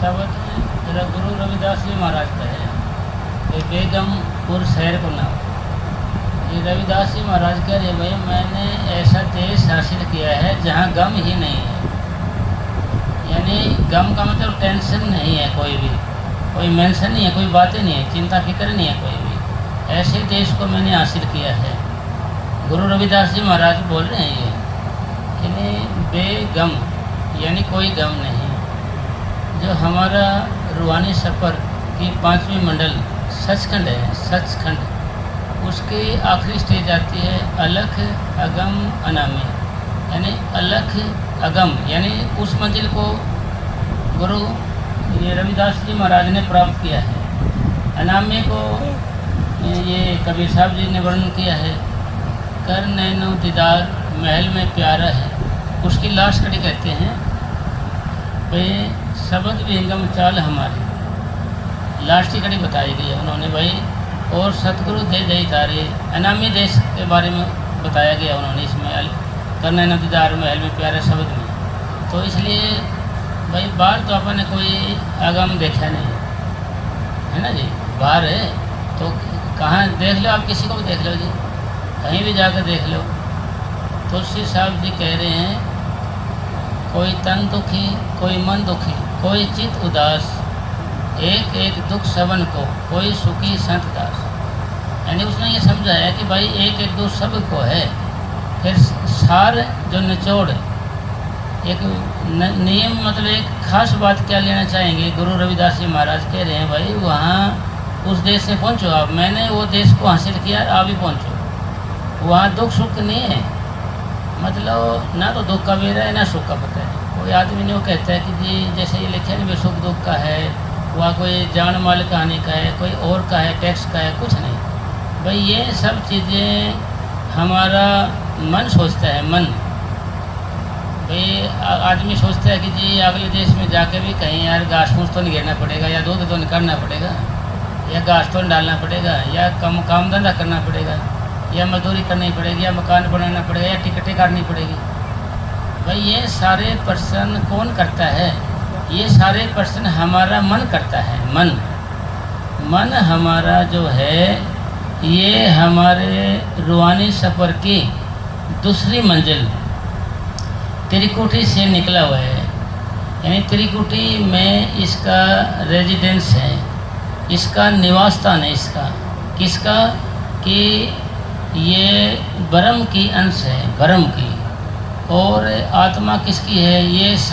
शब्द मेरा गुरु रविदास जी महाराज का है कि बेगमपुर शहर को नाम। ये रविदास जी महाराज कह रहे भाई मैंने ऐसा देश हासिल किया है जहाँ गम ही नहीं है, यानी गम का मतलब टेंशन नहीं है, कोई मेंशन नहीं है, कोई बातें नहीं है, चिंता फिक्र नहीं है कोई भी। ऐसे देश को मैंने हासिल किया है। गुरु रविदास जी महाराज बोल रहे हैं ये कि बेगम यानी कोई गम नहीं। जो हमारा रूहानी सफ़र की 5वीं मंडल सचखंड है, सचखंड, उसकी आखिरी स्टेज आती है अलख अगम अनामी, यानी अलख अगम, यानी उस मंजिल को गुरु ये रविदास जी महाराज ने प्राप्त किया है। अनामी को ये कबीर साहब जी ने वर्णन किया है, कर नैनो दीदार महल में प्यारा है। उसकी लास्ट कड़ी कहते हैं भाई शब्द विहंगम चाल हमारी, लास्ट की कड़ी बताई गई है उन्होंने भाई। और सतगुरु दे दई तारे अनामी देश के बारे में बताया गया उन्होंने इसमें, कर नैनो दीदार महल में प्यारा शब्द में। तो इसलिए भाई बाहर तो अपन ने कोई आगम देखा नहीं है ना जी, बाहर है तो कहाँ देख लो, आप किसी को भी देख लो जी, कहीं भी जाकर देख लो। तुलसी साहब जी कह रहे हैं कोई तन दुखी, कोई मन दुखी, कोई चित उदास, एक एक दुख सबन को, कोई सुखी संत दास। यानी उसने ये समझाया कि भाई एक एक दुख सबको है। फिर सार जो निचोड़ एक नियम मतलब एक खास बात क्या लेना चाहेंगे, गुरु रविदास जी महाराज कह रहे हैं भाई वहाँ उस देश से पहुँचो आप, मैंने वो देश को हासिल किया, आप भी पहुँचो। वहाँ दुख सुख नहीं है, मतलब ना तो दुख का बेरा है ना सुख का पता है। कोई आदमी ने वो कहता है कि जी जैसे ये लिखे नहीं सुख दुख का है, वहाँ कोई जान माल कहानी का है, कोई और का है, टैक्स का है, कुछ नहीं भाई। ये सब चीज़ें हमारा मन सोचता है, मन भाई आदमी सोचता है कि जी अगले देश में जाके भी कहीं यार घास फूस तो नहीं घेरना पड़ेगा, या दूध तो निकालना पड़ेगा, या घास तो डालना पड़ेगा, या काम धंधा करना पड़ेगा, या मजदूरी करनी पड़ेगी, या मकान बनाना पड़ेगा, या टिकटें काटनी पड़ेगी। भाई ये सारे प्रश्न कौन करता है? ये सारे प्रश्न हमारा मन करता है। मन हमारा जो है ये हमारे रूहानी सफ़र की दूसरी मंजिल त्रिकुटी से निकला हुआ है। यानी त्रिकुटी में इसका रेजिडेंस है, इसका निवास स्थान है, इसका किसका कि ये ब्रह्म की अंश है, ब्रह्म की। और आत्मा किसकी है? ये